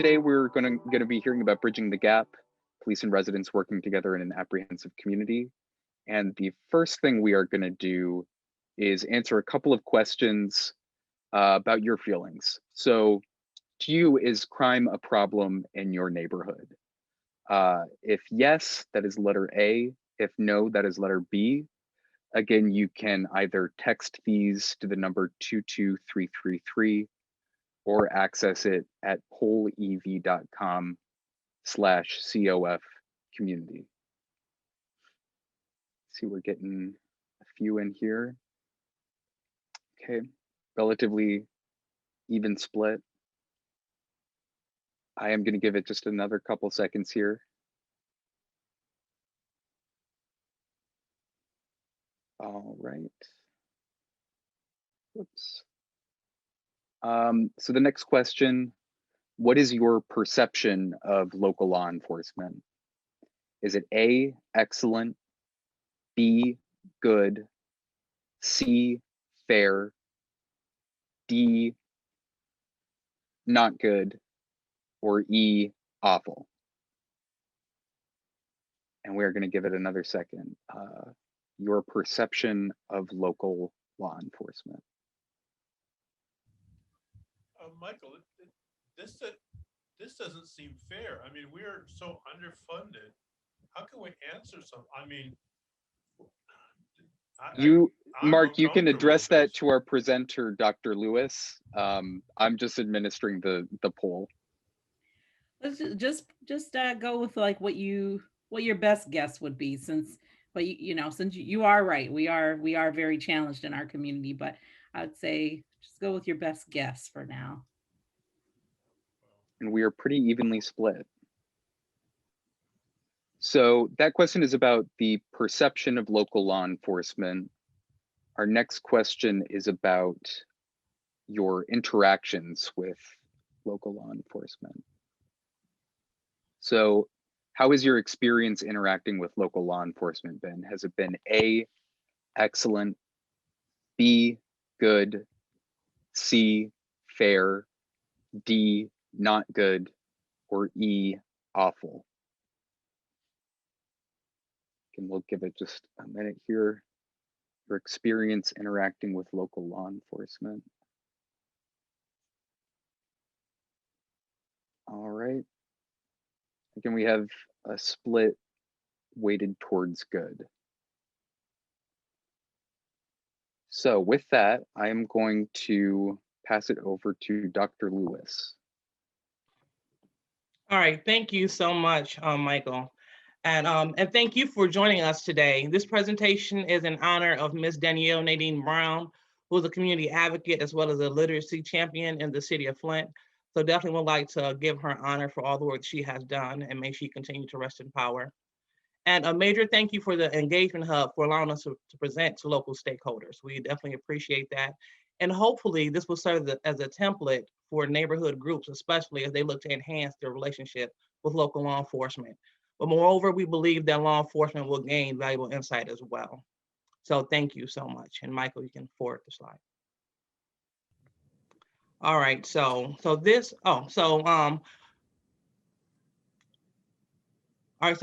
today we're going to be hearing about bridging the gap, police and residents working together in an apprehensive community. And the first thing we are going to do is answer a couple of questions about your feelings. So to you, is crime a problem in your neighborhood? If yes, that is letter A. If no, that is letter B. Again, you can either text these to the number 22333 or access it at pollev.com/COF community. See, we're getting a few in here. Okay, relatively even split. I am going to give it just another couple seconds here. All right. Whoops. So the next question, what is your perception of local law enforcement? Is it A, excellent, B, good, C, fair, D, not good, or E, awful? And we're going to give it another second. Your perception of local law enforcement. Michael, this doesn't seem fair. I mean, we're so underfunded. How can we answer some? I mean, Mark, you can address that to our presenter, Dr. Lewis. I'm just administering the poll. Let's just go with like what your best guess would be, since you are right, we are very challenged in our community, but I'd say just go with your best guess for now. And we are pretty evenly split. So that question is about the perception of local law enforcement. Our next question is about your interactions with local law enforcement. So how has your experience interacting with local law enforcement been? Has it been A, excellent, B, good, C, fair, D, not good, or E, awful? And we'll give it just a minute here. Your experience interacting with local law enforcement. All right. Again, we have a split weighted towards good. So with that, I am going to pass it over to Dr. Lewis. All right, thank you so much, Michael. And thank you for joining us today. This presentation is in honor of Ms. Danielle Nadine Brown, who is a community advocate as well as a literacy champion in the city of Flint. So definitely would like to give her honor for all the work she has done, and may she continue to rest in power. And a major thank you for the Engagement Hub for allowing us to present to local stakeholders. We definitely appreciate that. And hopefully this will serve as a template for neighborhood groups, especially as they look to enhance their relationship with local law enforcement. But moreover, we believe that law enforcement will gain valuable insight as well. So thank you so much. And Michael, you can forward the slide. All right, so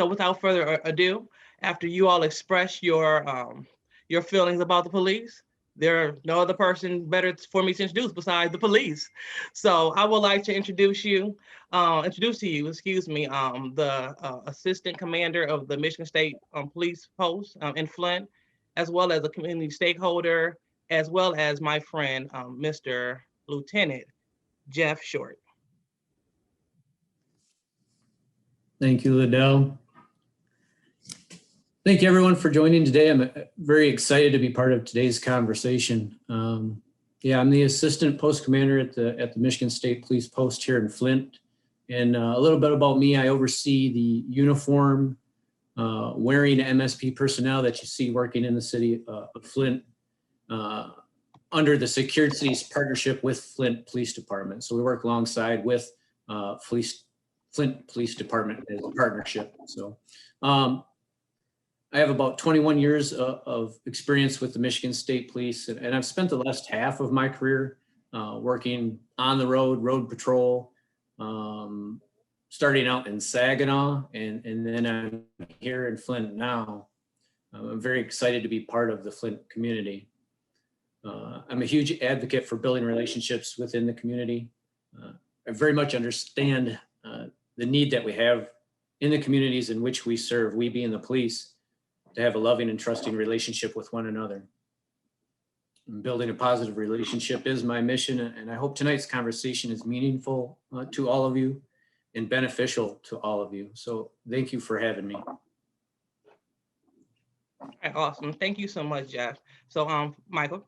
without further ado, after you all express your feelings about the police, there are no other person better for me to introduce besides the police. So I would like to introduce to you, the assistant commander of the Michigan State Police Post in Flint, as well as a community stakeholder, as well as my friend, Mr. Lieutenant Jeff Short. Thank you, Liddell. Thank you, everyone, for joining today. I'm very excited to be part of today's conversation. Yeah, I'm the assistant post commander at the Michigan State Police Post here in Flint. And a little bit about me, I oversee the uniform wearing MSP personnel that you see working in the city of Flint under the Secured Cities Partnership with Flint Police Department. So we work alongside with Flint Police Department as a partnership. So I have about 21 years of experience with the Michigan State Police, and I've spent the last half of my career working on the road patrol, starting out in Saginaw, and then I'm here in Flint now. I'm very excited to be part of the Flint community. I'm a huge advocate for building relationships within the community. I very much understand the need that we have in the communities in which we serve, we being the police, to have a loving and trusting relationship with one another. And building a positive relationship is my mission, and I hope tonight's conversation is meaningful to all of you and beneficial to all of you. So thank you for having me. All right, awesome. Thank you so much, Jeff. So, Michael.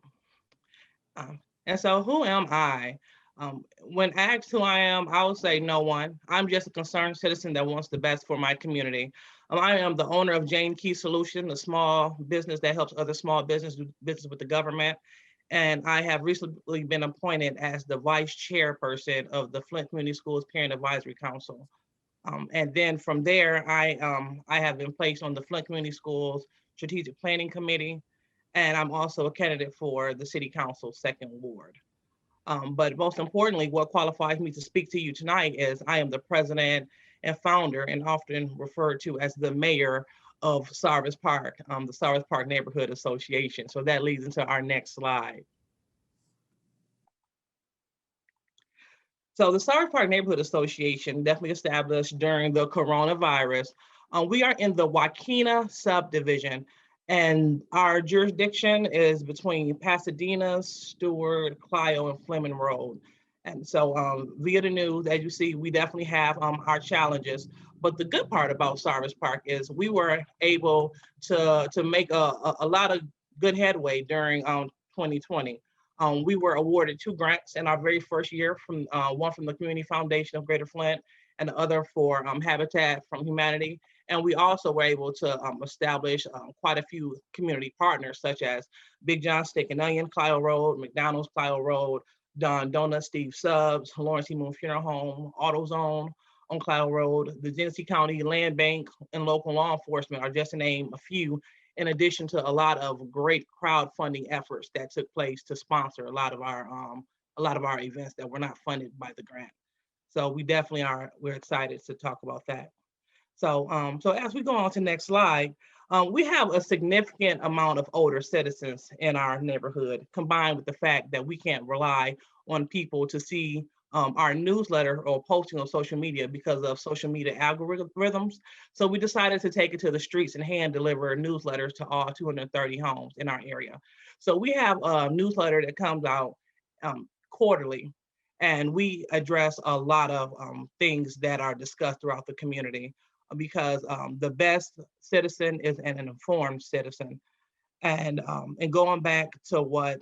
And so who am I? When asked who I am, I will say no one. I'm just a concerned citizen that wants the best for my community. I am the owner of Jane Key Solutions, a small business that helps other small business do business with the government. And I have recently been appointed as the vice chairperson of the Flint Community Schools Parent Advisory Council. And then from there, I have been placed on the Flint Community Schools Strategic Planning Committee, and I'm also a candidate for the City Council Second Ward. But most importantly, what qualifies me to speak to you tonight is I am the president and founder, and often referred to as the mayor of Sarvis Park, the Sarvis Park Neighborhood Association. So that leads into our next slide. So the Sarvis Park Neighborhood Association definitely established during the coronavirus. We are in the Wakena subdivision, and our jurisdiction is between Pasadena, Stewart, Clio, and Fleming Road. And so via the news, as you see, we definitely have our challenges. But the good part about Sarvis Park is we were able to make a lot of good headway during 2020. We were awarded 2 grants in our very first year, from one from the Community Foundation of Greater Flint and the other for Habitat from Humanity. And we also were able to establish quite a few community partners, such as Big John Steak and Onion, Clio Road, McDonald's, Clio Road, Don Donut, Steve Subs, Lawrence E. Moon Funeral Home, AutoZone on Clio Road, the Genesee County Land Bank, and local law enforcement are just to name a few, in addition to a lot of great crowdfunding efforts that took place to sponsor a lot of our events that were not funded by the grant. So we definitely we're excited to talk about that. So as we go on to the next slide, we have a significant amount of older citizens in our neighborhood, combined with the fact that we can't rely on people to see our newsletter or posting on social media because of social media algorithms. So we decided to take it to the streets and hand deliver newsletters to all 230 homes in our area. So we have a newsletter that comes out quarterly, and we address a lot of things that are discussed throughout the community, because the best citizen is an informed citizen. And going back to what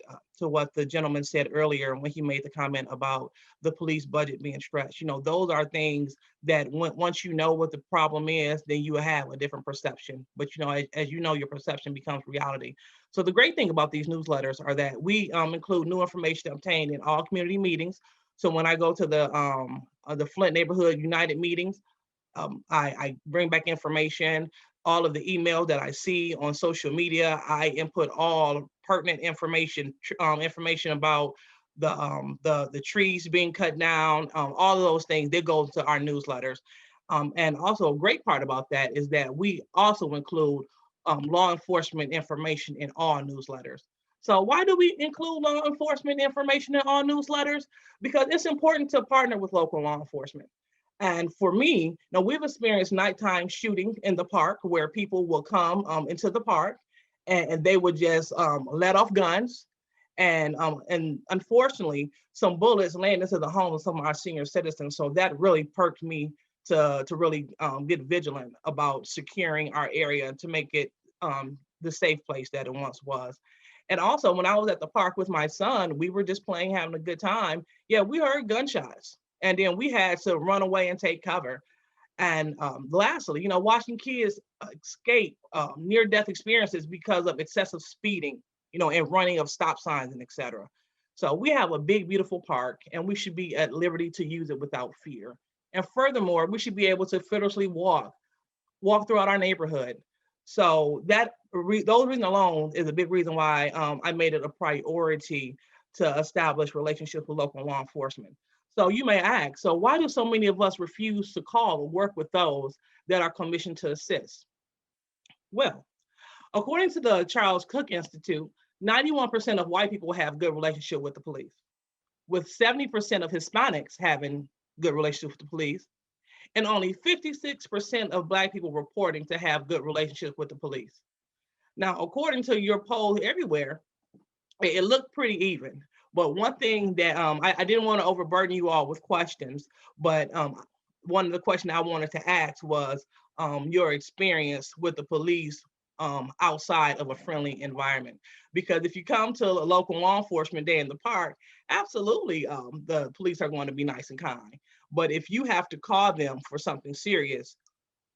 the gentleman said earlier when he made the comment about the police budget being stretched, those are things that once you know what the problem is, then you have a different perception. But as you know, your perception becomes reality. So the great thing about these newsletters are that we include new information obtained in all community meetings. So when I go to the Flint Neighborhood United meetings, I bring back information. All of the emails that I see on social media, I input all pertinent information, information about the trees being cut down, all of those things. They go to our newsletters. And also a great part about that is that we also include law enforcement information in all newsletters. So why do we include law enforcement information in all newsletters? Because it's important to partner with local law enforcement. And for me, now we've experienced nighttime shooting in the park where people will come into the park and they would just let off guns. And unfortunately, some bullets land into the home of some of our senior citizens. So that really perked me to really get vigilant about securing our area to make it the safe place that it once was. And also, when I was at the park with my son, we were just playing, having a good time. Yeah, we heard gunshots. And then we had to run away and take cover. And lastly, watching kids escape near-death experiences because of excessive speeding, and running of stop signs and et cetera. So we have a big, beautiful park, and we should be at liberty to use it without fear. And furthermore, we should be able to fearlessly walk throughout our neighborhood. So those reasons alone is a big reason why I made it a priority to establish relationships with local law enforcement. So you may ask, so why do so many of us refuse to call or work with those that are commissioned to assist? Well, according to the Charles Cook Institute, 91% of white people have good relationship with the police, with 70% of Hispanics having good relationship with the police, and only 56% of Black people reporting to have good relationship with the police. Now, according to your poll everywhere, it looked pretty even. But one thing that I didn't want to overburden you all with questions, but one of the questions I wanted to ask was your experience with the police outside of a friendly environment. Because if you come to a local law enforcement day in the park, absolutely the police are going to be nice and kind. But if you have to call them for something serious,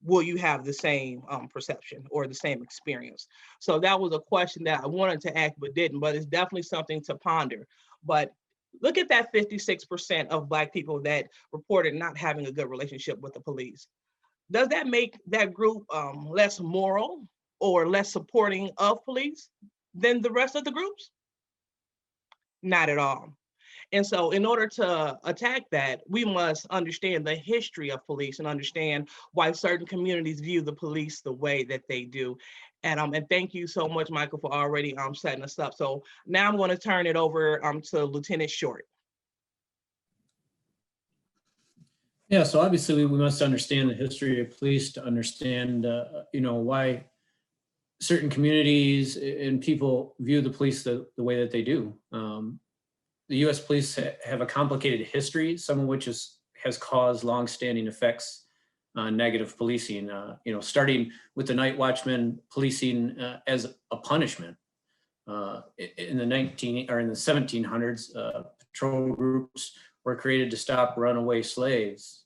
will you have the same perception or the same experience? So that was a question that I wanted to ask but didn't, but it's definitely something to ponder. But look at that 56% of Black people that reported not having a good relationship with the police. Does that make that group less moral or less supporting of police than the rest of the groups? Not at all. And so in order to attack that, we must understand the history of police and understand why certain communities view the police the way that they do. And thank you so much, Michael, for already setting us up. So now I'm going to turn it over to Lieutenant Short. Yeah, so obviously we must understand the history of police to understand, why certain communities and people view the police the way that they do. The U.S. police have a complicated history, some of which has caused longstanding effects on negative policing. Starting with the night watchman policing as a punishment. In the 1700s, patrol groups were created to stop runaway slaves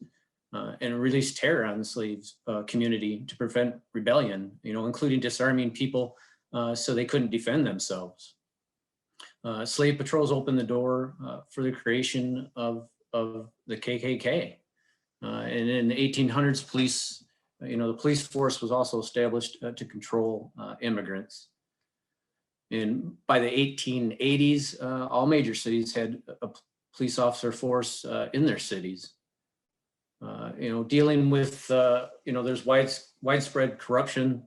and release terror on the slaves community to prevent rebellion. Including disarming people so they couldn't defend themselves. Slave patrols opened the door for the creation of the KKK. And in the 1800s, the police force was also established to control immigrants. And by the 1880s, all major cities had a police officer force in their cities. Dealing with, there's widespread corruption,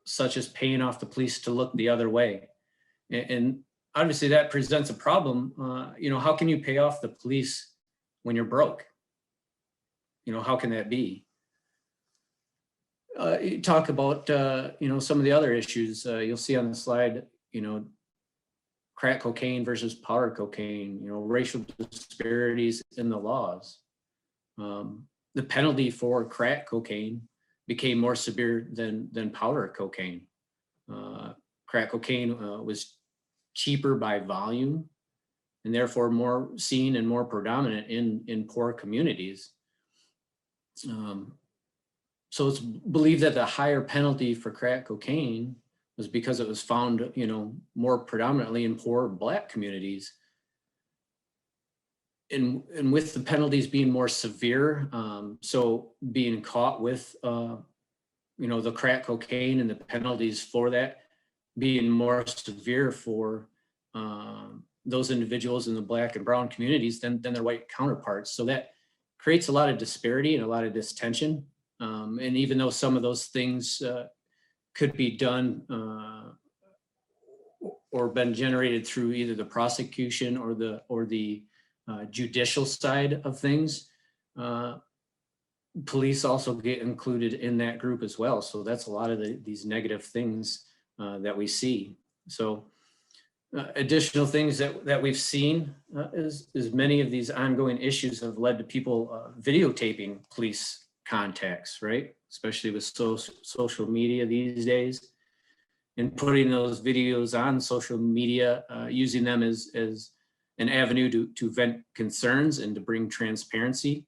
such as paying off the police to look the other way. And obviously that presents a problem. How can you pay off the police when you're broke? How can that be? You talk about, some of the other issues you'll see on the slide, crack cocaine versus powder cocaine, racial disparities in the laws. The penalty for crack cocaine became more severe than powder cocaine. Crack cocaine was cheaper by volume and therefore more seen and more predominant in poor communities. So it's believed that the higher penalty for crack cocaine was because it was found, more predominantly in poor Black communities. And with the penalties being more severe, so being caught with, the crack cocaine and the penalties for that being more severe for those individuals in the Black and brown communities than their white counterparts. So that creates a lot of disparity and a lot of distension. And even though some of those things could be done or been generated through either the prosecution or the judicial side of things, police also get included in that group as well. So that's a lot of these negative things that we see. So additional things that we've seen is many of these ongoing issues have led to people videotaping police contacts, right? Especially with social media these days, and putting those videos on social media, using them as an avenue to vent concerns and to bring transparency.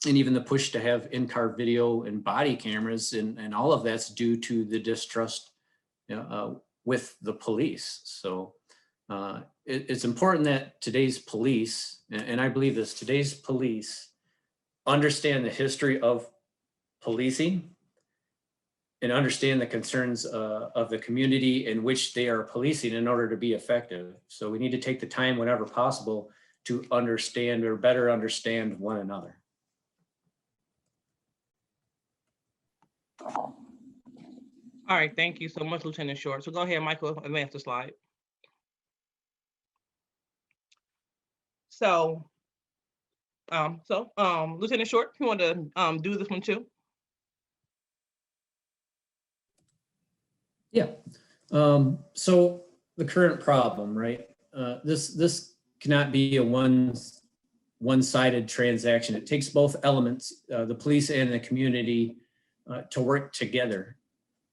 And even the push to have in-car video and body cameras, and all of that's due to the distrust with the police. So it's important that today's police, and I believe this, today's police understand the history of policing and understand the concerns of the community in which they are policing in order to be effective. So we need to take the time whenever possible to understand or better understand one another. All right, thank you so much, Lieutenant Short. So go ahead, Michael, advance the slide. So, Lieutenant Short, you want to do this one too? Yeah. So the current problem, right? This cannot be a one-sided transaction. It takes both elements, the police and the community, to work together.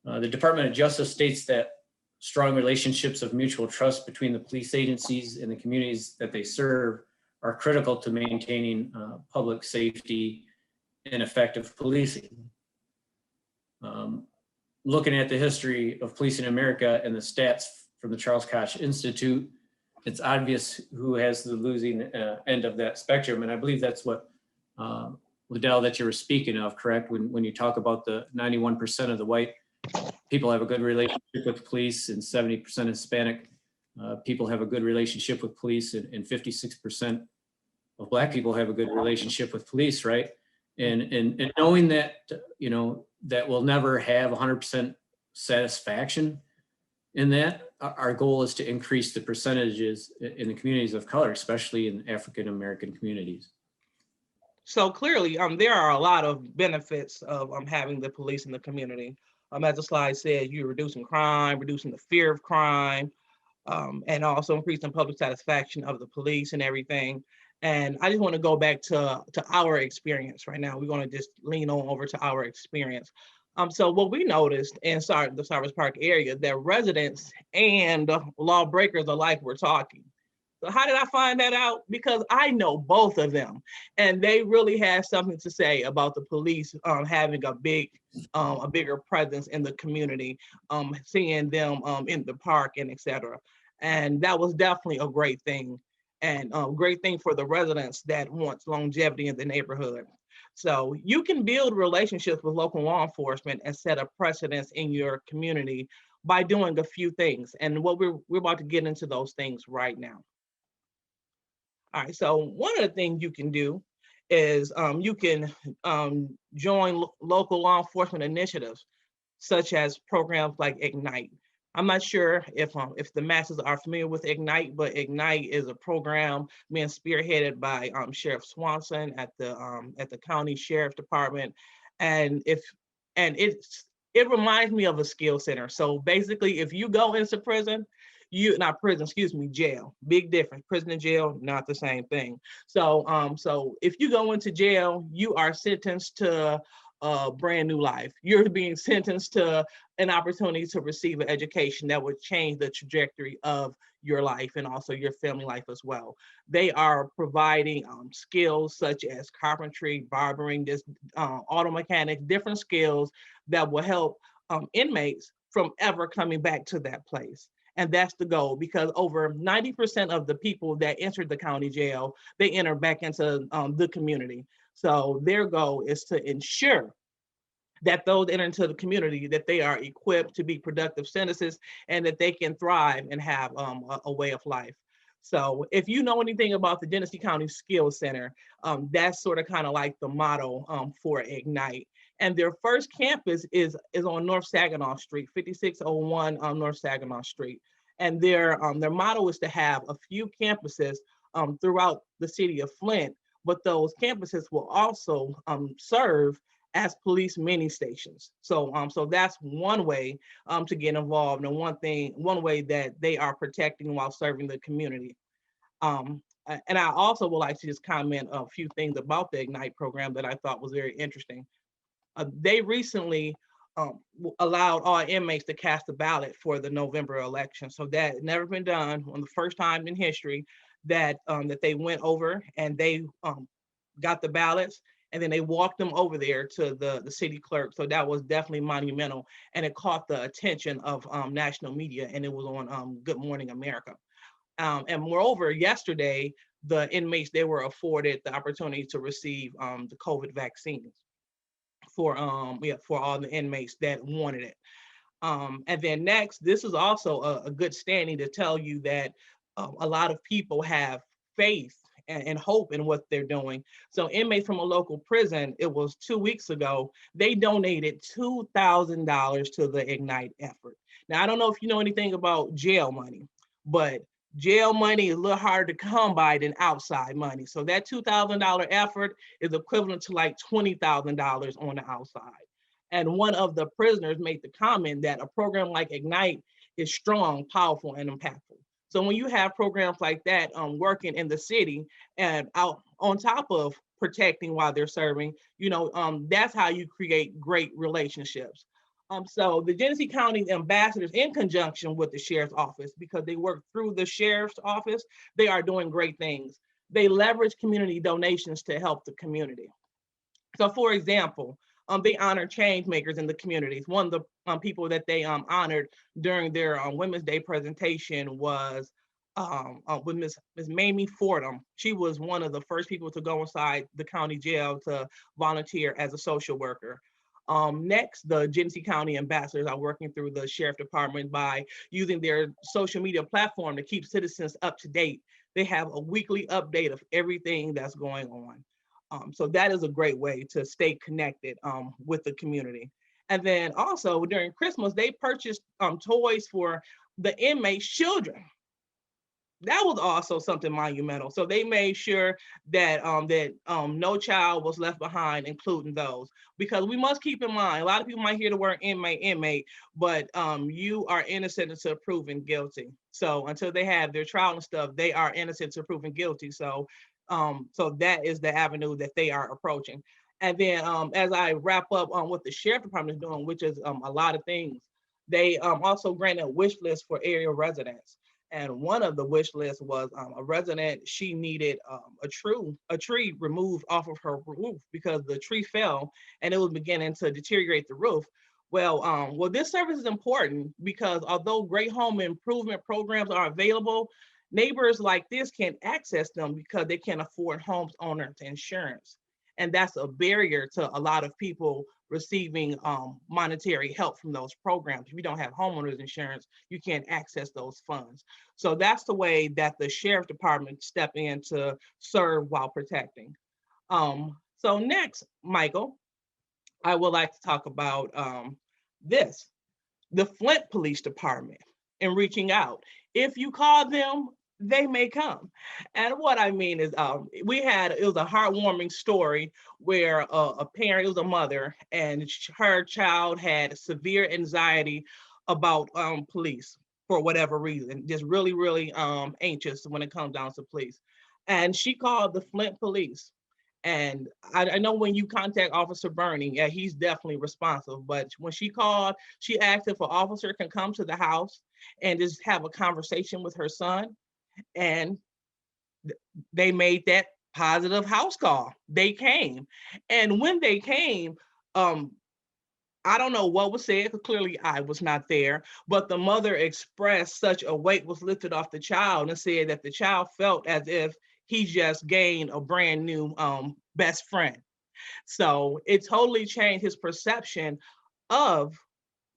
The Department of Justice states that strong relationships of mutual trust between the police agencies and the communities that they serve are critical to maintaining public safety and effective policing. Looking at the history of policing in America and the stats from the Charles Koch Institute, it's obvious who has the losing end of that spectrum. And I believe that's what, Liddell, that you were speaking of, correct? When you talk about the 91% of the white people have a good relationship with police and 70% Hispanic people have a good relationship with police and 56% of Black people have a good relationship with police, right? And knowing that, you know, that we'll never have 100% satisfaction in that, our goal is to increase the percentages in the communities of color, especially in African-American communities. So clearly, there are a lot of benefits of having the police in the community. As the slide said, you're reducing crime, reducing the fear of crime, and also increasing public satisfaction of the police and everything. And I just want to go back to our experience right now. We're going to just lean on over to our experience. So what we noticed in the Cyrus Park area, that residents and lawbreakers alike were talking. So how did I find that out? Because I know both of them, and they really had something to say about the police having a bigger presence in the community, seeing them in the park and etc. And that was definitely a great thing, and great thing for the residents that wants longevity in the neighborhood. So you can build relationships with local law enforcement and set a precedence in your community by doing a few things. And what we're about to get into those things right now. All right, so one of the things you can do is you can join local law enforcement initiatives, such as programs like Ignite. I'm not sure if the masses are familiar with Ignite, but Ignite is a program being spearheaded by Sheriff Swanson at the county sheriff department, and it reminds me of a skill center. So basically, if you go into prison, jail. Big difference. Prison and jail, not the same thing. So if you go into jail, you are sentenced to a brand new life. You're being sentenced to an opportunity to receive an education that would change the trajectory of your life and also your family life as well. They are providing skills such as carpentry, barbering, auto mechanics, different skills that will help inmates from ever coming back to that place. And that's the goal, because over 90% of the people that entered the county jail, they enter back into the community. So their goal is to ensure that those enter into the community, that they are equipped to be productive citizens and that they can thrive and have a way of life. So if you know anything about the Genesee County Skills Center, that's sort of kind of like the motto for Ignite. And their first campus is on North Saginaw Street, 5601 North Saginaw Street. And their motto is to have a few campuses throughout the city of Flint, but those campuses will also serve as police mini stations. So that's one way to get involved, and one way that they are protecting while serving the community. And I also would like to just comment a few things about the Ignite program that I thought was very interesting. They recently allowed all inmates to cast a ballot for the November election. So that had never been done, on the first time in history that they went over and they got the ballots, and then they walked them over there to the city clerk. So that was definitely monumental, and it caught the attention of national media, and it was on Good Morning America. And moreover, yesterday, the inmates, they were afforded the opportunity to receive the COVID vaccines for all the inmates that wanted it. And then next, this is also a good standing to tell you that a lot of people have faith and hope in what they're doing. So inmates from a local prison, it was 2 weeks ago, they donated $2,000 to the Ignite effort. Now, I don't know if you know anything about jail money, but jail money is a little harder to come by than outside money. So that $2,000 effort is equivalent to like $20,000 on the outside. And one of the prisoners made the comment that a program like Ignite is strong, powerful, and impactful. So when you have programs like that working in the city and out on top of protecting while they're serving, that's how you create great relationships. So the Genesee County ambassadors, in conjunction with the sheriff's office, because they work through the sheriff's office, they are doing great things. They leverage community donations to help the community. So for example, they honor change makers in the communities. One of the people that they honored during their Women's Day presentation was with Miss Mamie Fordham. She was one of the first people to go inside the county jail to volunteer as a social worker. Next, the Genesee County ambassadors are working through the sheriff department by using their social media platform to keep citizens up to date. They have a weekly update of everything that's going on. So that is a great way to stay connected with the community. And then also during Christmas, they purchased toys for the inmates' children. That was also something monumental. So they made sure that no child was left behind, including those, because we must keep in mind, a lot of people might hear the word inmate, but you are innocent until proven guilty. So until they have their trial and stuff, they are innocent until proven guilty. So that is the avenue that they are approaching. And then as I wrap up on what the sheriff department is doing, which is a lot of things, they also granted a wish list for area residents. And one of the wish lists was a resident, she needed a tree removed off of her roof because the tree fell and it was beginning to deteriorate the roof. Well, this service is important because although great home improvement programs are available, neighbors like this can't access them because they can't afford homeowners insurance. And that's a barrier to a lot of people receiving monetary help from those programs. If you don't have homeowners insurance, you can't access those funds. So that's the way that the sheriff department step in to serve while protecting. So next, Michael, I would like to talk about the Flint Police Department and reaching out. If you call them, they may come. And what I mean is it was a heartwarming story where a parent, it was a mother, and her child had severe anxiety about police for whatever reason, just really, really anxious when it comes down to police. And she called the Flint police. And I know when you contact Officer Bernie, yeah, he's definitely responsive. But when she called, she asked if an officer can come to the house and just have a conversation with her son. And they made that positive house call. They came. And when they came, I don't know what was said, because clearly I was not there, but the mother expressed such a weight was lifted off the child and said that the child felt as if he just gained a brand new best friend. So it totally changed his perception of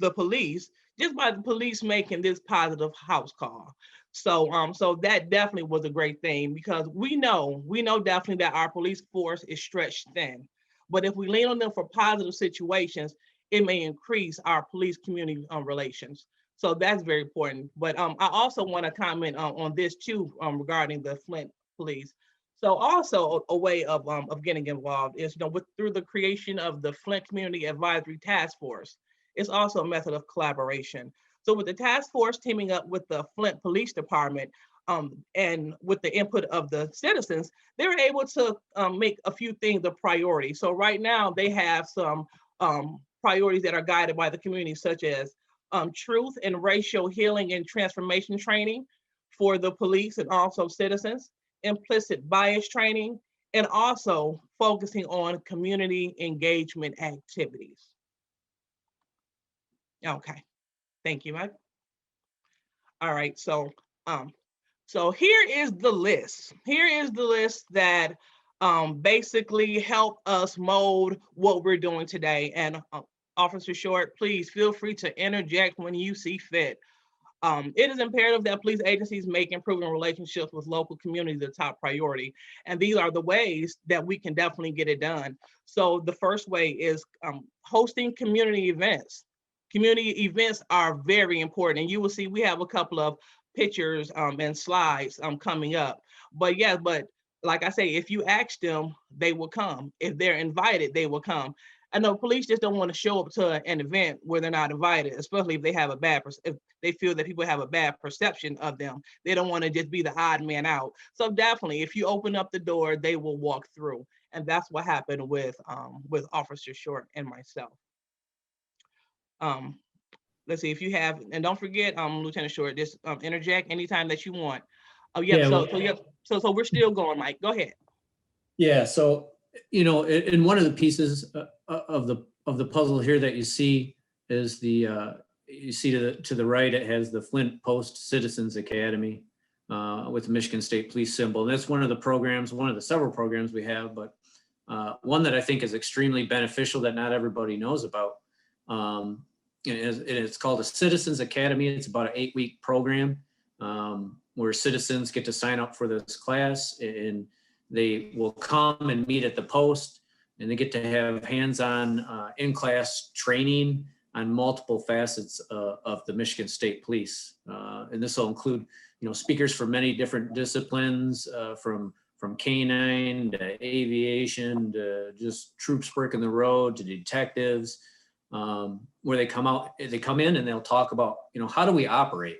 the police just by the police making this positive house call. So that definitely was a great thing, because we know definitely that our police force is stretched thin. But if we lean on them for positive situations, it may increase our police community relations. So that's very important. But I also want to comment on this too regarding the Flint police. So also a way of getting involved is through the creation of the Flint Community Advisory Task Force. It's also a method of collaboration. So with the task force teaming up with the Flint Police Department and with the input of the citizens, they were able to make a few things a priority. So right now they have some priorities that are guided by the community, such as truth and racial healing and transformation training for the police and also citizens, implicit bias training, and also focusing on community engagement activities. Okay, thank you, Mike. All right, so here is the list. Here is the list that basically help us mold what we're doing today. And Officer Short, please feel free to interject when you see fit. It is imperative that police agencies make improving relationships with local communities a top priority. And these are the ways that we can definitely get it done. So the first way is hosting community events. Community events are very important. And you will see we have a couple of pictures and slides coming up. But yeah, but like I say, if you ask them, they will come. If they're invited, they will come. I know police just don't want to show up to an event where they're not invited, especially if they have if they feel that people have a bad perception of them. They don't want to just be the odd man out. So definitely, if you open up the door, they will walk through, and that's what happened with Officer Short and myself. Let's see if you have, and don't forget, Lieutenant Short, just interject anytime that you want. Oh yeah, Yeah, well, so we're still going, Mike. Go ahead. Yeah, so in one of the pieces of the puzzle here that you see is you see to the right, it has the Flint Post Citizens Academy with the Michigan State Police symbol. And that's one of the programs, one of the several programs we have, but one that I think is extremely beneficial that not everybody knows about. And it's called a Citizens Academy. It's about an 8-week program where citizens get to sign up for this class, and they will come and meet at the post, and they get to have hands-on in-class training on multiple facets of the Michigan State Police. And this will include, speakers from many different disciplines, from canine to aviation to just troops working the road to detectives, where they come in and they'll talk about, how do we operate?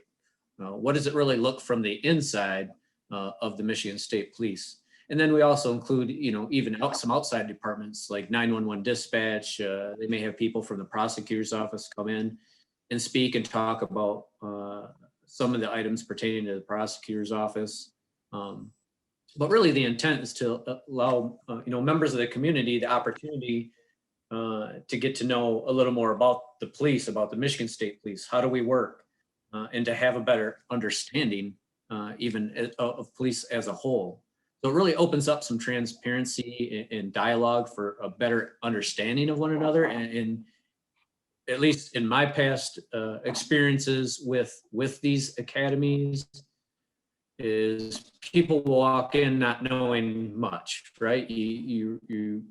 What does it really look from the inside of the Michigan State Police? And then we also include, even some outside departments like 911 dispatch. They may have people from the prosecutor's office come in and speak and talk about some of the items pertaining to the prosecutor's office. But really the intent is to allow, members of the community the opportunity to get to know a little more about the police, about the Michigan State Police. How do we work? And to have a better understanding even of police as a whole. So it really opens up some transparency and dialogue for a better understanding of one another. And at least in my past experiences with these academies, is people walk in not knowing much, right? You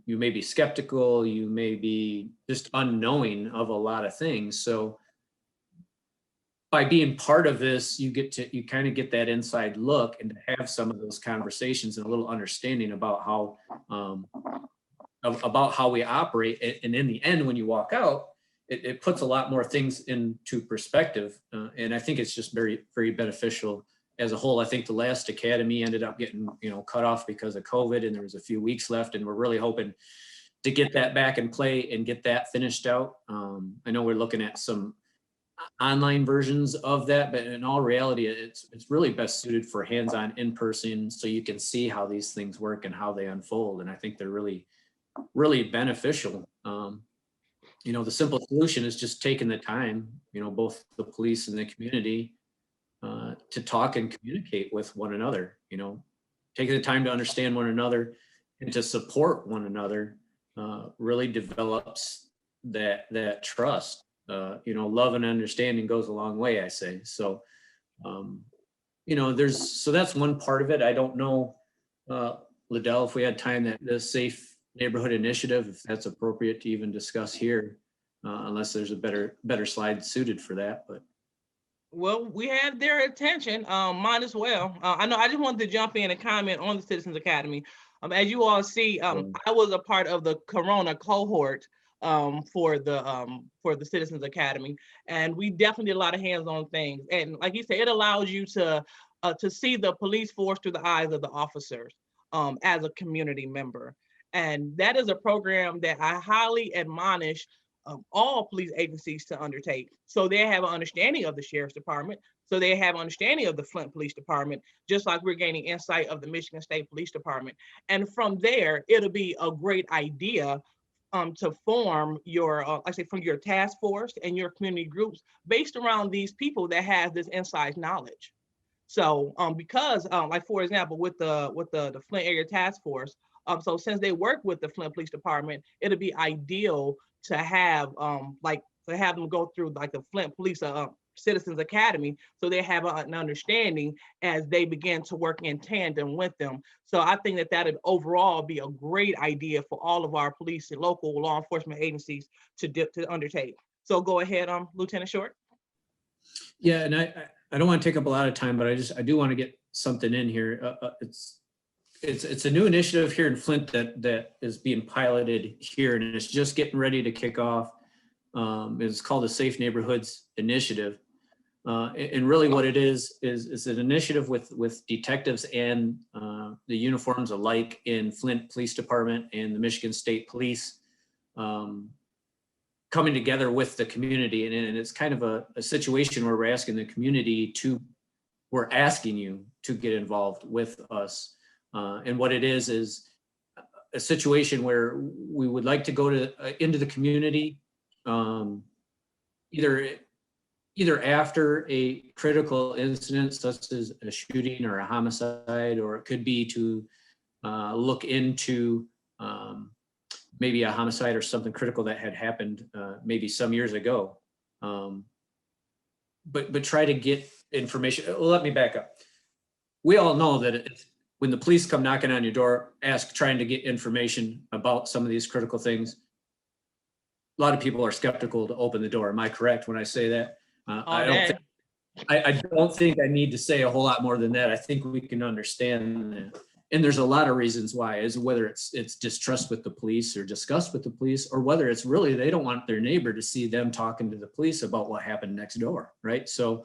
may be skeptical, you may be just unknowing of a lot of things. So by being part of this, you kind of get that inside look and to have some of those conversations and a little understanding about how we operate. And in the end, when you walk out, it puts a lot more things into perspective. And I think it's just very, very beneficial as a whole. I think the last academy ended up getting, cut off because of COVID, and there was a few weeks left, and we're really hoping to get that back in play and get that finished out. I know we're looking at some online versions of that, but in all reality, it's really best suited for hands-on in person, so you can see how these things work and how they unfold. And I think they're really, really beneficial. The simple solution is just taking the time, both the police and the community, to talk and communicate with one another, taking the time to understand one another and to support one another really develops that trust. Love and understanding goes a long way, I say. So, so that's one part of it. I don't know, Liddell, if we had time, that the Safe Neighborhood Initiative, if that's appropriate to even discuss here, unless there's a better slide suited for that. But well, we have their attention, mine as well. I know I just wanted to jump in and comment on the Citizens Academy. As you all see, I was a part of the Corona cohort for the Citizens Academy, and we definitely did a lot of hands-on things. And like you said, it allows you to see the police force through the eyes of the officers as a community member. And that is a program that I highly admonish all police agencies to undertake, so they have an understanding of the Sheriff's Department, so they have an understanding of the Flint Police Department, just like we're gaining insight of the Michigan State Police Department. And from there, it'll be a great idea to form your, from your task force and your community groups based around these people that have this inside knowledge. So because for example, with the Flint area task force, so since they work with the Flint Police Department, it'll be ideal to have them go through like the Flint Police Citizens Academy, so they have an understanding as they begin to work in tandem with them. So I think that that would overall be a great idea for all of our police and local law enforcement agencies to undertake. So go ahead, Lieutenant Short. Yeah, and I don't want to take up a lot of time, but I do want to get something in here. It's a new initiative here in Flint that is being piloted here, and it's just getting ready to kick off. It's called the Safe Neighborhoods Initiative. And really what it is an initiative with detectives and the uniforms alike in Flint Police Department and the Michigan State Police coming together with the community. And it's kind of a situation where we're asking the community we're asking you to get involved with us. And what it is a situation where we would like to go into the community, either after a critical incident such as a shooting or a homicide, or it could be to look into maybe a homicide or something critical that had happened maybe some years ago. But try to get information. Well, let me back up. We all know that when the police come knocking on your door, trying to get information about some of these critical things, a lot of people are skeptical to open the door. Am I correct when I say that? I don't think I need to say a whole lot more than that. I think we can understand that. And there's a lot of reasons why, is whether it's distrust with the police or disgust with the police, or whether it's really they don't want their neighbor to see them talking to the police about what happened next door, right? So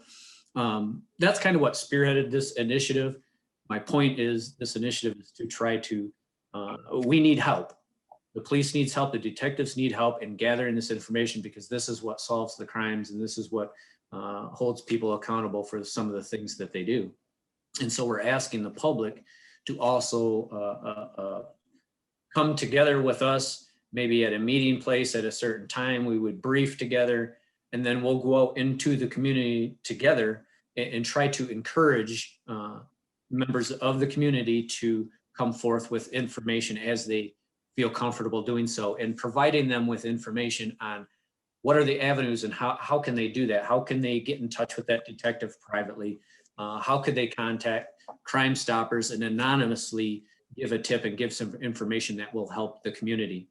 that's kind of what spearheaded this initiative. My point is this initiative is to try to, we need help. The police needs help, the detectives need help in gathering this information, because this is what solves the crimes and this is what holds people accountable for some of the things that they do. And so we're asking the public to also come together with us, maybe at a meeting place at a certain time. We would brief together, and then we'll go out into the community together and try to encourage members of the community to come forth with information as they feel comfortable doing so, and providing them with information on what are the avenues and how can they do that? How can they get in touch with that detective privately? How could they contact Crime Stoppers and anonymously give a tip and give some information that will help the community?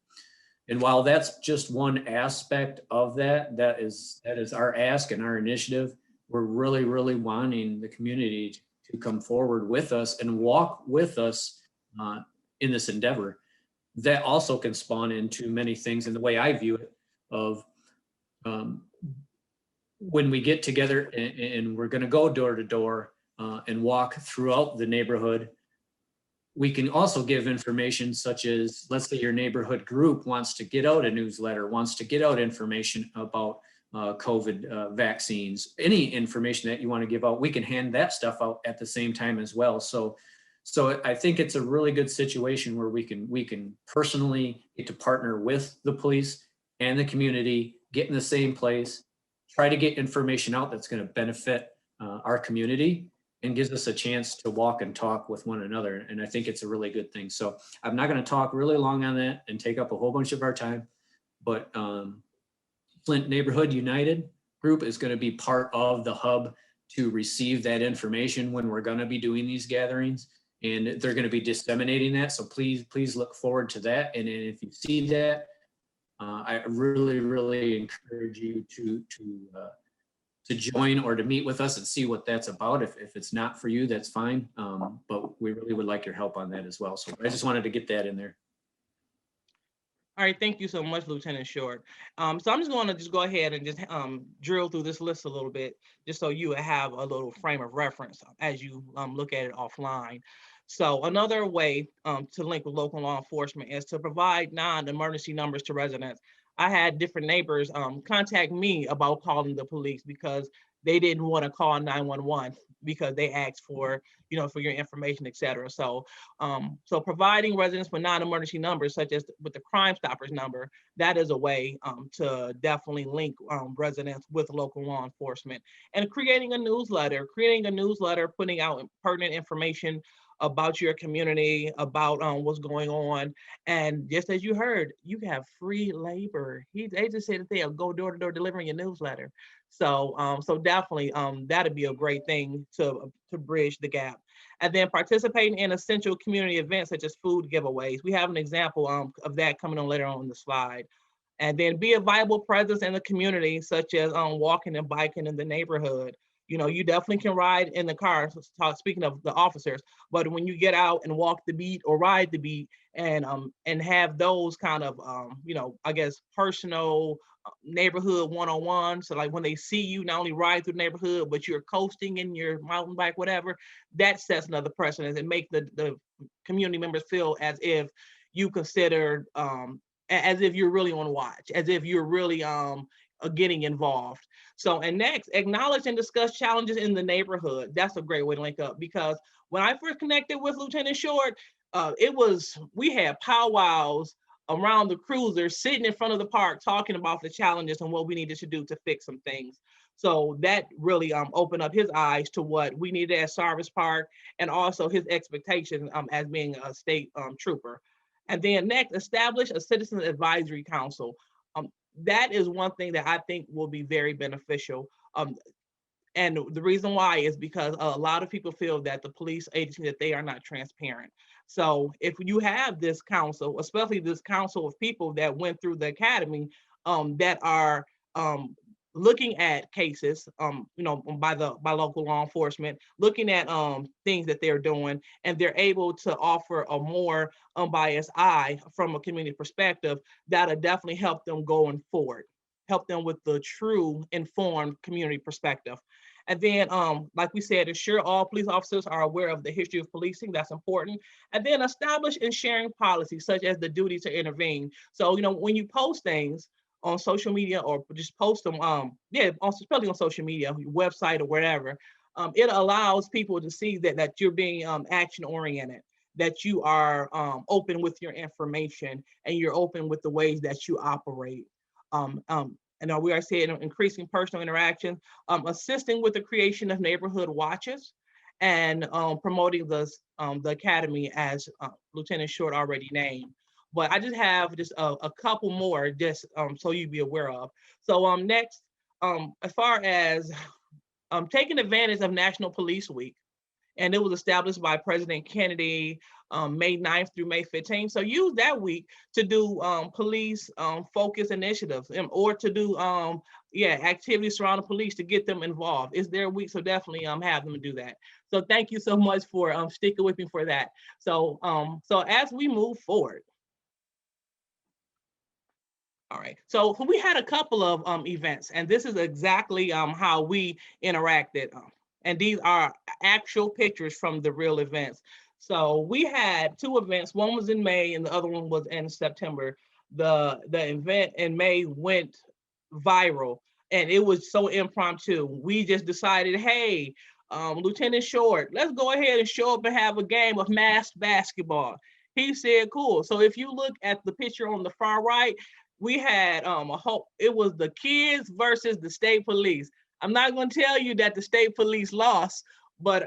And while that's just one aspect of that is our ask and our initiative, we're really, really wanting the community to come forward with us and walk with us in this endeavor. That also can spawn into many things. And the way I view it, of when we get together and we're going to go door to door and walk throughout the neighborhood, we can also give information such as, let's say your neighborhood group wants to get out a newsletter, wants to get out information about COVID vaccines, any information that you want to give out, we can hand that stuff out at the same time as well. So I think it's a really good situation where we can personally get to partner with the police and the community, get in the same place, try to get information out that's going to benefit our community and gives us a chance to walk and talk with one another. And I think it's a really good thing. So I'm not going to talk really long on that and take up a whole bunch of our time, but Flint Neighborhood United group is going to be part of the hub to receive that information when we're going to be doing these gatherings. And they're going to be disseminating that. So please look forward to that. And if you see that, I really, really encourage you to join or to meet with us and see what that's about. If it's not for you, that's fine. But we really would like your help on that as well. So I just wanted to get that in there. All right, thank you so much, Lieutenant Short. So I'm just going to go ahead and just drill through this list a little bit, just so you have a little frame of reference as you look at it offline. So another way to link with local law enforcement is to provide non-emergency numbers to residents. I had different neighbors contact me about calling the police because they didn't want to call 911 because they asked for, for your information, et cetera. So providing residents with non-emergency numbers, such as with the Crime Stoppers number, that is a way to definitely link residents with local law enforcement. And creating a newsletter, putting out pertinent information about your community, about what's going on. And just as you heard, you have free labor. They just said that they'll go door to door delivering your newsletter. So, so definitely, that'd be a great thing to bridge the gap. And then participating in essential community events such as food giveaways. We have an example of that coming on later on in the slide. And then be a viable presence in the community, such as walking and biking in the neighborhood. You know, you definitely can ride in the car, speaking of the officers, but when you get out and walk the beat or ride the beat and have those kind of, you know, I guess, personal neighborhood one-on-one. So like when they see you not only ride through the neighborhood, but you're coasting in your mountain bike, whatever, that sets another precedent and make the community members feel as if you consider, as if you're really on watch, as if you're really getting involved. So, and next, acknowledge and discuss challenges in the neighborhood. That's a great way to link up, because when I first connected with Lieutenant Short, we had powwows around the cruiser, sitting in front of the park, talking about the challenges and what we needed to do to fix some things. So that really opened up his eyes to what we needed at Sarvis Park, and also his expectations as being a state trooper. And then next, establish a citizen advisory council. That is one thing that I think will be very beneficial. And the reason why is because a lot of people feel that the police agency, that they are not transparent. So if you have this council, especially this council of people that went through the academy, that are looking at cases, you know, by local law enforcement, looking at things that they're doing, and they're able to offer a more unbiased eye from a community perspective, that'll definitely help them going forward, help them with the true informed community perspective. And then, like we said, ensure all police officers are aware of the history of policing. That's important. And then establish and sharing policies such as the duty to intervene. So, you know, when you post things on social media, or just post them, especially on social media, your website or whatever, it allows people to see that you're being action oriented, that you are open with your information, and you're open with the ways that you operate. And we are seeing increasing personal interaction, assisting with the creation of neighborhood watches, and promoting the academy, as Lieutenant Short already named. But I just have just a couple more, just so you be aware of. So next, as far as taking advantage of National Police Week, and it was established by President Kennedy May 9th through May 15th. So use that week to do police focus initiatives, or to do activities surrounding police to get them involved. It's their week, so definitely have them do that. So thank you so much for sticking with me for that. So so as we move forward. All right, so we had a couple of events, and this is exactly how we interacted. And these are actual pictures from the real events. So we had two events. One was in May and the other one was in September. The event in May went viral, and it was so impromptu. We just decided, hey, Lieutenant Short, let's go ahead and show up and have a game of masked basketball. He said, cool. So if you look at the picture on the far right, we had it was the kids versus the state police. I'm not going to tell you that the state police lost, but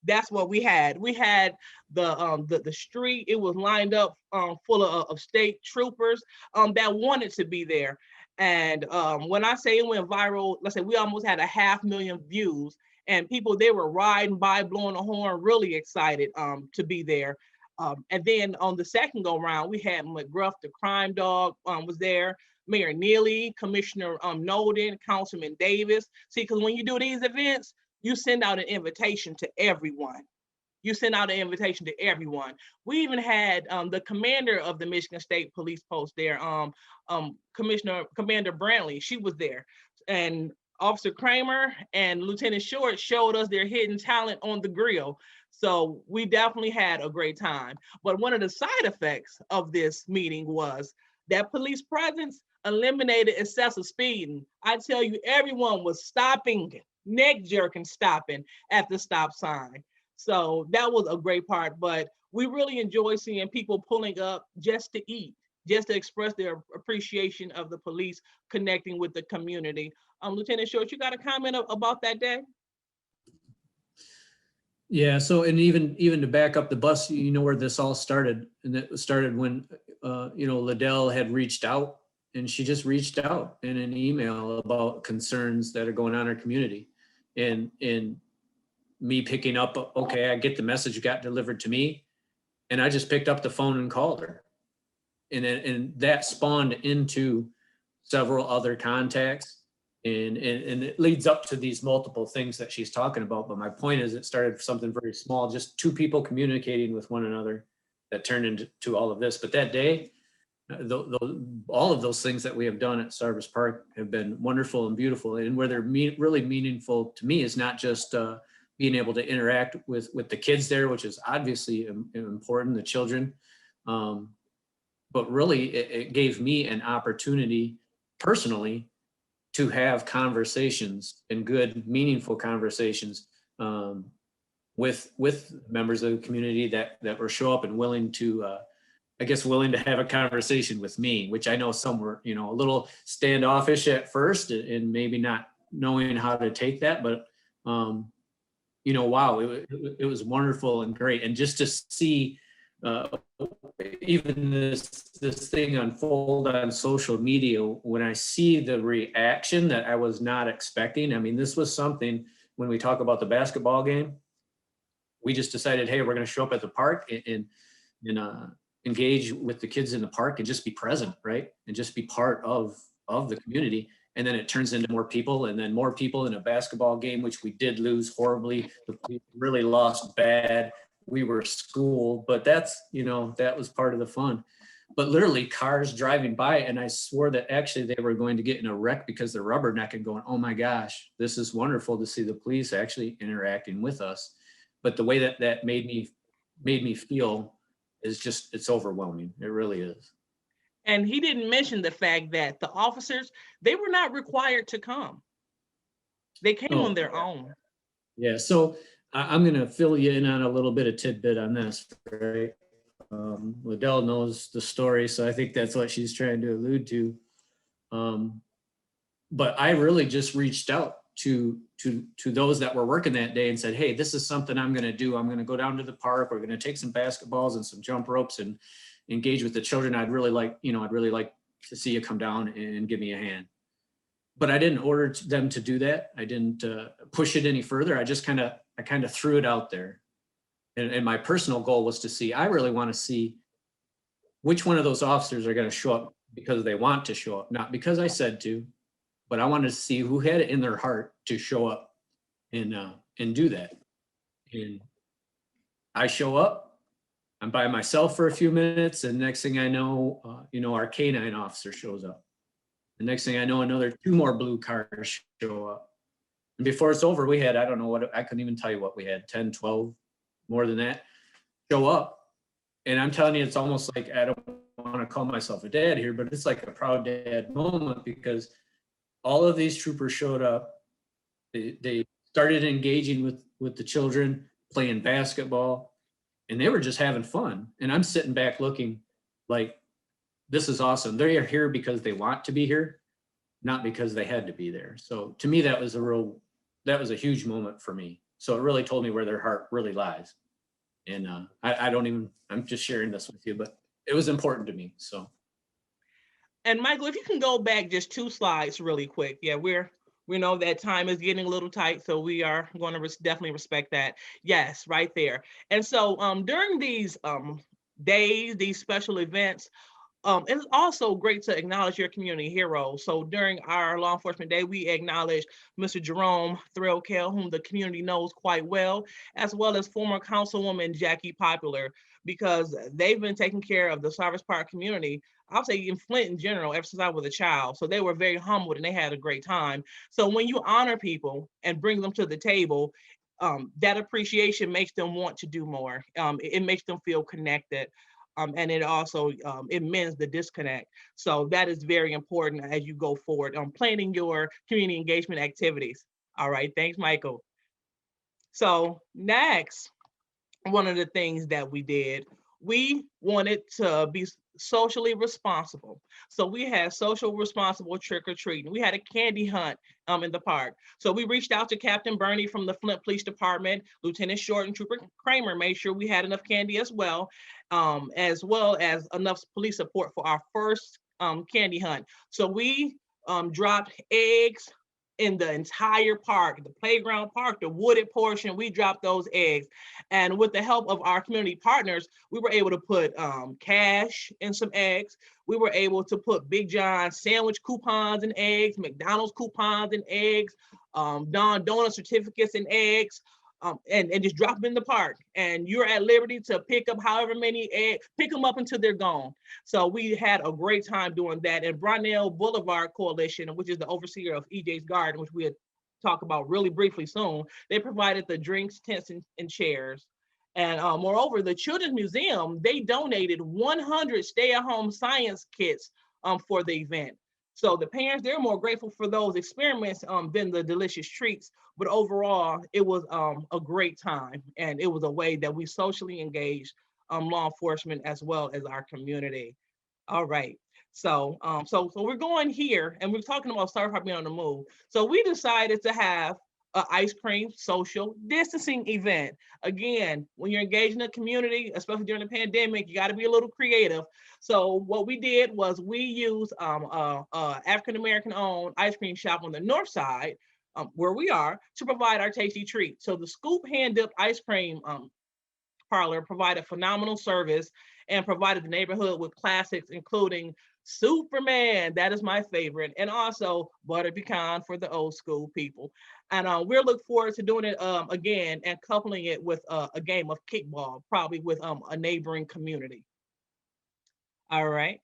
that's what we had. We had the street. It was lined up full of state troopers that wanted to be there. And when I say it went viral, let's say we almost had 500,000 views, and people, they were riding by, blowing a horn, really excited to be there. And then on the second go round, we had McGruff, the crime dog, was there. Mayor Neely, Commissioner Nolden, Councilman Davis. See, because when you do these events, you send out an invitation to everyone. You send out an invitation to everyone. We even had the commander of the Michigan State Police Post there, Commander Brantley. She was there. And Officer Kramer and Lieutenant Short showed us their hidden talent on the grill. So we definitely had a great time. But one of the side effects of this meeting was that police presence eliminated excessive speeding. I tell you, everyone was stopping, neck jerking, stopping at the stop sign. So that was a great part, but we really enjoy seeing people pulling up just to eat, just to express their appreciation of the police connecting with the community. Lieutenant Short, you got a comment about that day? Yeah, so, and even to back up the bus, you know where this all started, and it started when, you know, Liddell had reached out she just reached out in an email about concerns that are going on in our community. And me picking up, okay, I get the message got delivered to me, and I just picked up the phone and called her. And that spawned into several other contacts. And it leads up to these multiple things that she's talking about. But my point is, it started with something very small, just two people communicating with one another, that turned into all of this. But that day, all of those things that we have done at Sarvis Park have been wonderful and beautiful. And where they're really meaningful to me is not just being able to interact with the kids there, which is obviously important, the children. But really, it gave me an opportunity personally to have conversations, and good, meaningful conversations with members of the community that were show up and willing to, willing to have a conversation with me, which I know some were, a little standoffish at first and maybe not knowing how to take that, but wow, it was wonderful and great. And just to see even this thing unfold on social media, when I see the reaction that I was not expecting. I mean, this was something, when we talk about the basketball game, we just decided, hey, we're going to show up at the park and engage with the kids in the park and just be present, right? And just be part of the community. And then it turns into more people, and then more people in a basketball game, which we did lose horribly. We really lost bad. We were school, but that's, that was part of the fun. But literally cars driving by, and I swore that actually they were going to get in a wreck because they're rubbernecking, going, oh my gosh, this is wonderful to see the police actually interacting with us. But the way that made me feel is just, it's overwhelming. It really is. And he didn't mention the fact that the officers, they were not required to come. They came on their own. Yeah, so I'm going to fill you in on a little bit of tidbit on this, right? Liddell knows the story, so I think that's what she's trying to allude to. But I really just reached out to those that were working that day and said, hey, this is something I'm going to do. I'm going to go down to the park. We're going to take some basketballs and some jump ropes and engage with the children. I'd really like to see you come down and give me a hand. But I didn't order them to do that. I didn't push it any further. I just kind of threw it out there. And my personal goal was to see, I really want to see which one of those officers are going to show up because they want to show up, not because I said to, but I wanted to see who had it in their heart to show up and do that. And I show up, I'm by myself for a few minutes, and next thing I know, our K-9 officer shows up. The next thing I know, another 2 more blue cars show up. And before it's over, we had, I don't know what, I couldn't even tell you what we had, 10, 12, more than that, show up. And I'm telling you, it's almost like, I don't want to call myself a dad here, but it's like a proud dad moment, because all of these troopers showed up. They started engaging with the children, playing basketball, and they were just having fun. And I'm sitting back looking like, this is awesome. They are here because they want to be here, not because they had to be there. So to me, that was a huge moment for me. So it really told me where their heart really lies. And I'm just sharing this with you, but it was important to me. So. And Michael, if you can go back just 2 slides really quick. Yeah, we know that time is getting a little tight, so we are going to definitely respect that. Yes, right there. And so during these days, these special events, it's also great to acknowledge your community heroes. So during our Law Enforcement Day, we acknowledge Mr. Jerome Threlkel, whom the community knows quite well, as well as former Councilwoman Jackie Popular, because they've been taking care of the Sarvis Park community, I'll say in Flint in general, ever since I was a child. So they were very humbled and they had a great time. So when you honor people and bring them to the table, that appreciation makes them want to do more. It makes them feel connected. And it also, it mends the disconnect. So that is very important as you go forward on planning your community engagement activities. All right, thanks, Michael. So next, one of the things that we did, we wanted to be socially responsible. So we had social responsible trick-or-treating. We had a candy hunt in the park. So we reached out to Captain Bernie from the Flint Police Department, Lieutenant Short and Trooper Kramer made sure we had enough candy as well as enough police support for our first candy hunt. So we dropped eggs in the entire park, the playground park, the wooded portion. We dropped those eggs. And with the help of our community partners, we were able to put cash in some eggs. We were able to put Big John sandwich coupons and eggs, McDonald's coupons and eggs, Don Donut certificates and eggs. And just drop them in the park, and you're at liberty to pick up however many eggs, pick them up until they're gone. So we had a great time doing that. And Brownell Boulevard Coalition, which is the overseer of EJ's Garden, which we'll talk about really briefly soon, they provided the drinks, tents, and chairs. And moreover, the Children's Museum, they donated 100 stay-at-home science kits for the event. So the parents, they're more grateful for those experiments than the delicious treats. But overall, it was a great time. And it was a way that we socially engaged law enforcement as well as our community. All right. So we're going here, and we're talking about Star Park being on the move. So we decided to have an ice cream social distancing event. Again, when you're engaged in a community, especially during the pandemic, you got to be a little creative. So what we did was we used African-American owned ice cream shop on the north side, where we are, to provide our tasty treat. So the Scoop hand dipped ice cream parlor provided phenomenal service and provided the neighborhood with classics, including Superman, that is my favorite, and also butter pecan for the old school people. And we're looking forward to doing it again and coupling it with a game of kickball, probably with a neighboring community. All right.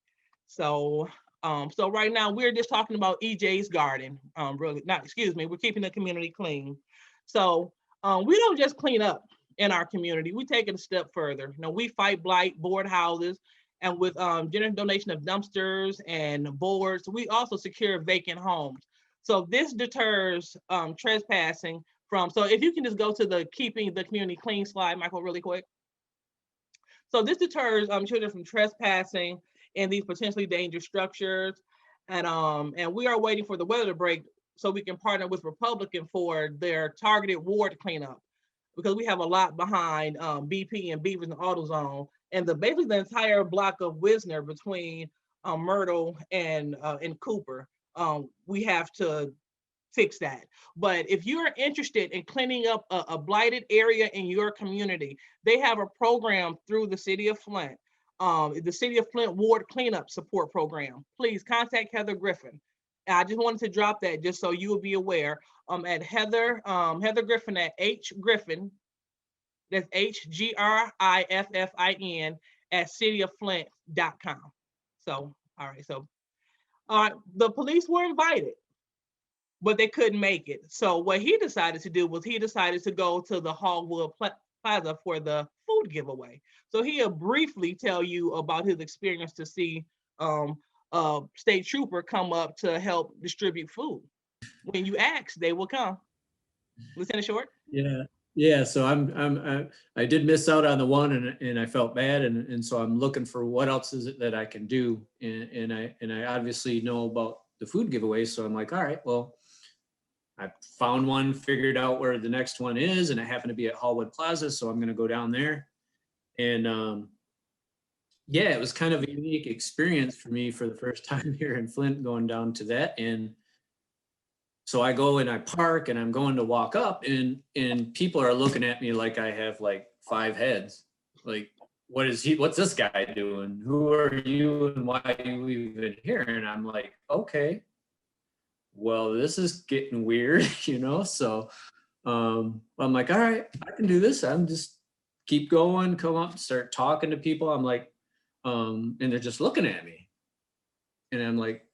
So so right now we're just talking about EJ's Garden. Really, not, excuse me, we're keeping the community clean. So we don't just clean up in our community, we take it a step further. You know, we fight blight, board houses, and with generous donation of dumpsters and boards, we also secure vacant homes. So this deters trespassing from, so if you can just go to the keeping the community clean slide, Michael, really quick. So this deters children from trespassing in these potentially dangerous structures. And we are waiting for the weather to break so we can partner with Republican for their targeted ward cleanup, because we have a lot behind BP and Beavers and AutoZone, and basically the entire block of Wisner between Myrtle and Cooper. We have to fix that. But if you're interested in cleaning up a blighted area in your community, they have a program through the city of Flint, the city of Flint Ward Cleanup Support Program. Please contact Heather Griffin. I just wanted to drop that just so you will be aware. At Heather Griffin at H Griffin, that's HGRIFFIN at cityofflint.com. So, all right. So, the police were invited, but they couldn't make it. So what he decided to do was he decided to go to the Hallwood Plaza for the food giveaway. So he'll briefly tell you about his experience to see state trooper come up to help distribute food. When you ask, they will come. Lieutenant Short? Yeah. So I did miss out on the one, and I felt bad, and so I'm looking for what else is it that I can do, and I obviously know about the food giveaway, so I'm like, all right, well, I found one, figured out where the next one is, and I happen to be at Hallwood Plaza, so I'm going to go down there. And yeah, it was kind of a unique experience for me for the first time here in Flint, going down to that. And so I go and I park, and I'm going to walk up, and people are looking at me like I have like 5 heads. Like, what's this guy doing? Who are you, and why are you even here? And I'm like, okay, well, this is getting weird, you know? So I'm like, all right, I can do this. I'm just keep going, come up, start talking to people. I'm like, and they're just looking at me. And I'm like,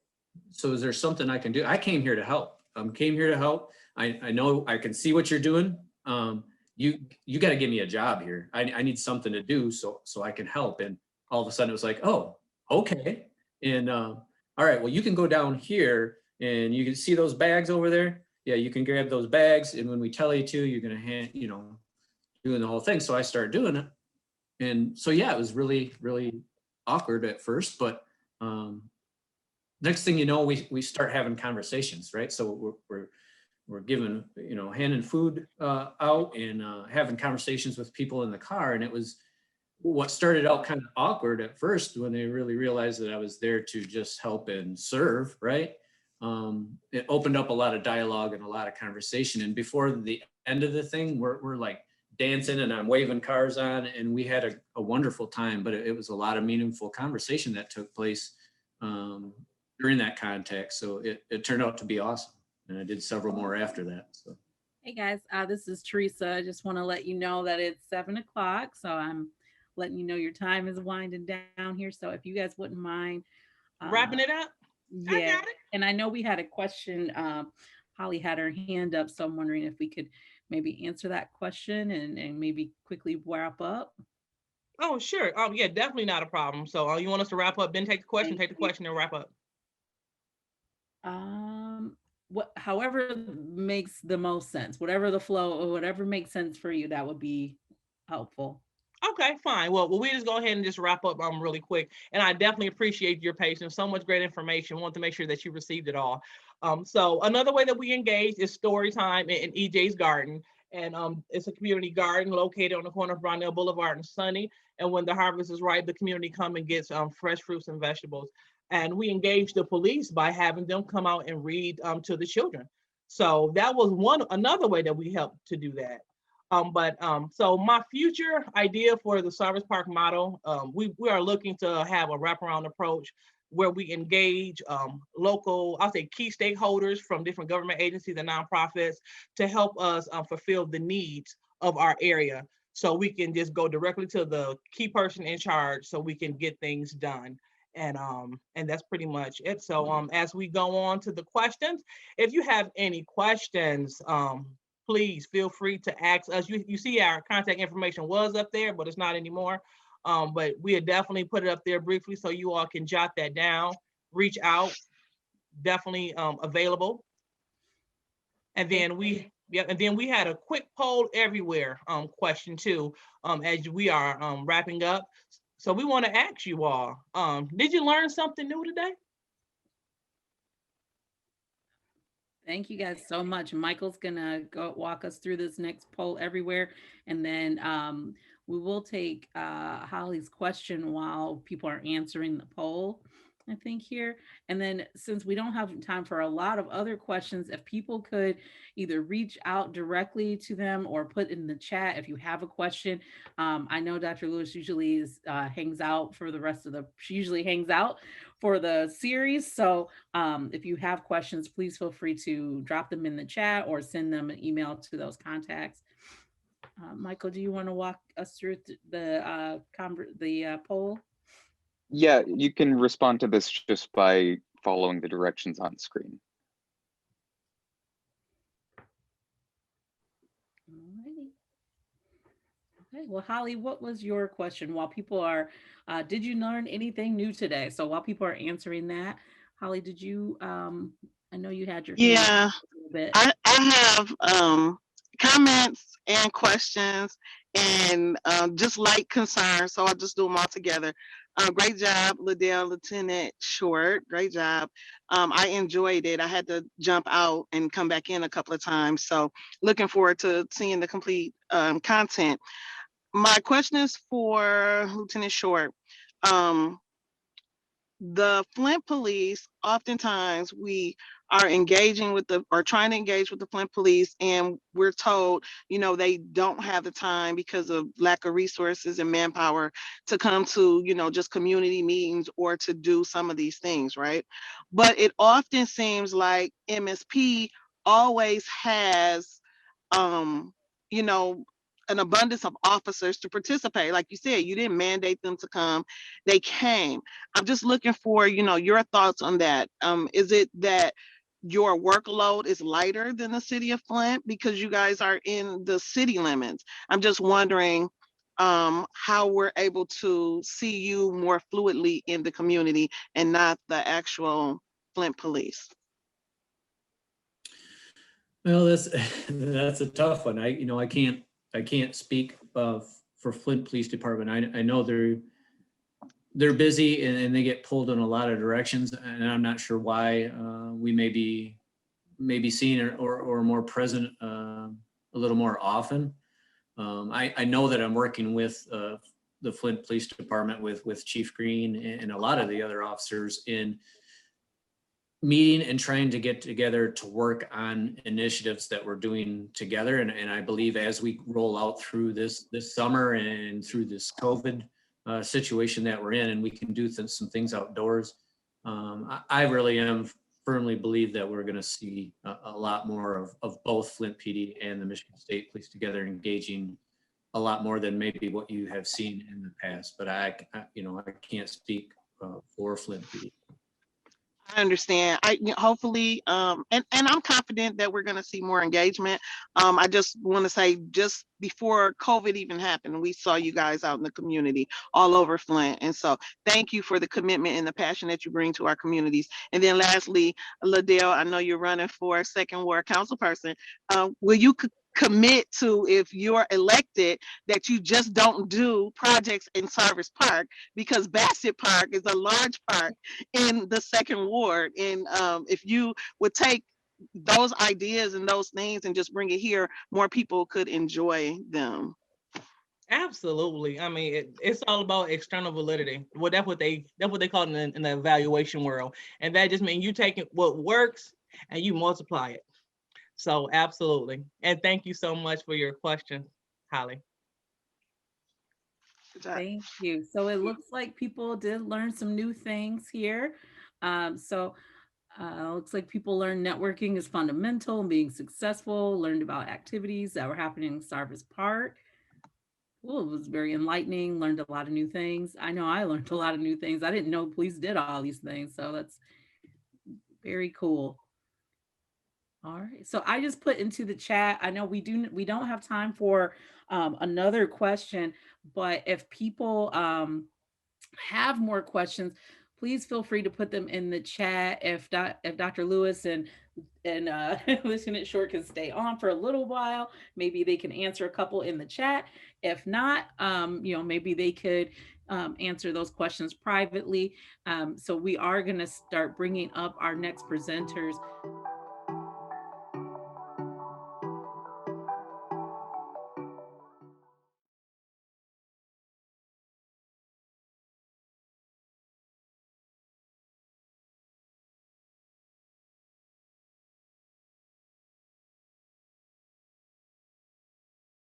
so is there something I can do? I came here to help. Came here to help. I know I can see what you're doing. You got to give me a job here. I need something to do so I can help. And all of a sudden it was like, oh, okay. And all right, well, you can go down here and you can see those bags over there. Yeah, you can grab those bags. And when we tell you to, you're going to hand, doing the whole thing. So I started doing it. And so, yeah, it was really, really awkward at first, but next thing you know, we start having conversations, right? So we're giving, handing food out and having conversations with people in the car, and it was what started out kind of awkward at first when they really realized that I was there to just help and serve, right? It opened up a lot of dialogue and a lot of conversation. And before the end of the thing, we're like dancing and I'm waving cars on, and we had a wonderful time, but it was a lot of meaningful conversation that took place during that context. So it turned out to be awesome. And I did several more after that. So. Hey guys, this is Teresa. I just want to let you know that it's 7 o'clock. So I'm letting you know your time is winding down here. So if you guys wouldn't mind Wrapping it up. I yeah. got it. And I know we had a question. Holly had her hand up. So I'm wondering if we could maybe answer that question and maybe quickly wrap up. Oh, sure. Yeah, definitely not a problem. So you want us to wrap up, then take the question, Thank take the you. question and wrap up. However makes the most sense, whatever the flow or whatever makes sense for you, that would be helpful. Okay, fine. Well, we just go ahead and just wrap up really quick. And I definitely appreciate your patience. So much great information. Want to make sure that you received it all. So another way that we engage is story time in EJ's garden. And it's a community garden located on the corner of Brownell Boulevard and Sunny. And when the harvest is ripe, the community come and gets fresh fruits and vegetables. And we engage the police by having them come out and read to the children. So that was another way that we help to do that. So my future idea for the Service Park model, we are looking to have a wraparound approach where we engage local, I'll say key stakeholders from different government agencies and nonprofits to help us fulfill the needs of our area. So we can just go directly to the key person in charge so we can get things done. And that's pretty much it. So as we go on to the questions, if you have any questions, please feel free to ask us. You see our contact information was up there, but it's not anymore. But we had definitely put it up there briefly so you all can jot that down, reach out, definitely available. And then we had a quick poll everywhere question too, as we are wrapping up. So we want to ask you all, did you learn something new today? Thank you guys so much. Michael's gonna go walk us through this next poll everywhere. And then we will take Holly's question while people are answering the poll, I think here. And then since we don't have time for a lot of other questions, if people could either reach out directly to them or put in the chat if you have a question. I know Dr. Lewis usually hangs out for the rest of she usually hangs out for the series. So if you have questions, please feel free to drop them in the chat or send them an email to those contacts. Michael, do you want to walk us through the poll? Yeah, you can respond to this just by following the directions on screen. Alrighty. Okay, well, Holly, what was your question? While people are, did you learn anything new today? So while people are answering that, Holly, did you, I know you had your hand Yeah, up a little bit. I have comments and questions and just light concerns. So I'll just do them all together. Great job, Liddell, Lieutenant Short. Great job. I enjoyed it. I had to jump out and come back in a couple of times. So looking forward to seeing the complete content. My question is for Lieutenant Short. The Flint police, oftentimes we are engaging with or trying to engage with the Flint police, and we're told, they don't have the time because of lack of resources and manpower to come to, just community meetings or to do some of these things, right? But it often seems like MSP always has, an abundance of officers to participate. Like you said, you didn't mandate them to come, they came. I'm just looking for, your thoughts on that. Is it that your workload is lighter than the city of Flint because you guys are in the city limits? I'm just wondering how we're able to see you more fluidly in the community and not the actual Flint police. Well, that's a tough one. I can't speak for Flint Police Department. I know they're busy and they get pulled in a lot of directions, and I'm not sure why. We may be seen or more present a little more often. I know that I'm working with the Flint Police Department with Chief Green and a lot of the other officers in meeting and trying to get together to work on initiatives that we're doing together. And I believe as we roll out through this summer and through this COVID situation that we're in, and we can do some things outdoors, I really am firmly believe that we're going to see a lot more of both Flint PD and the Michigan State Police together engaging a lot more than maybe what you have seen in the past. But I can't speak for Flint PD. I understand. Hopefully, and I'm confident that we're going to see more engagement. I just want to say, just before COVID even happened, we saw you guys out in the community all over Flint, and so thank you for the commitment and the passion that you bring to our communities. And then lastly, Ladell, I know you're running for a second ward council person. Will you commit to, if you're elected, that you just don't do projects in Sarvis Park, because Bassett Park is a large park in the second ward, and if you would take those ideas and those things and just bring it here, more people could enjoy them. Absolutely. I mean, it's all about external validity. Well, that's what they call it in the evaluation world, and that just means you taking what works and you multiply it. So absolutely. And thank you so much for your question, Holly. Thank you. So it looks like people did learn some new things here. Looks like people learned networking is fundamental and being successful, learned about activities that were happening in Sarvis Park. Well, it was very enlightening, learned a lot of new things. I know I learned a lot of new things. I didn't know police did all these things. So that's very cool. All right, so I just put into the chat. I know we don't have time for another question, but if people have more questions, please feel free to put them in the chat. If Dr. Lewis and Lieutenant Short can stay on for a little while, maybe they can answer a couple in the chat. If not, maybe they could answer those questions privately. So we are going to start bringing up our next presenters.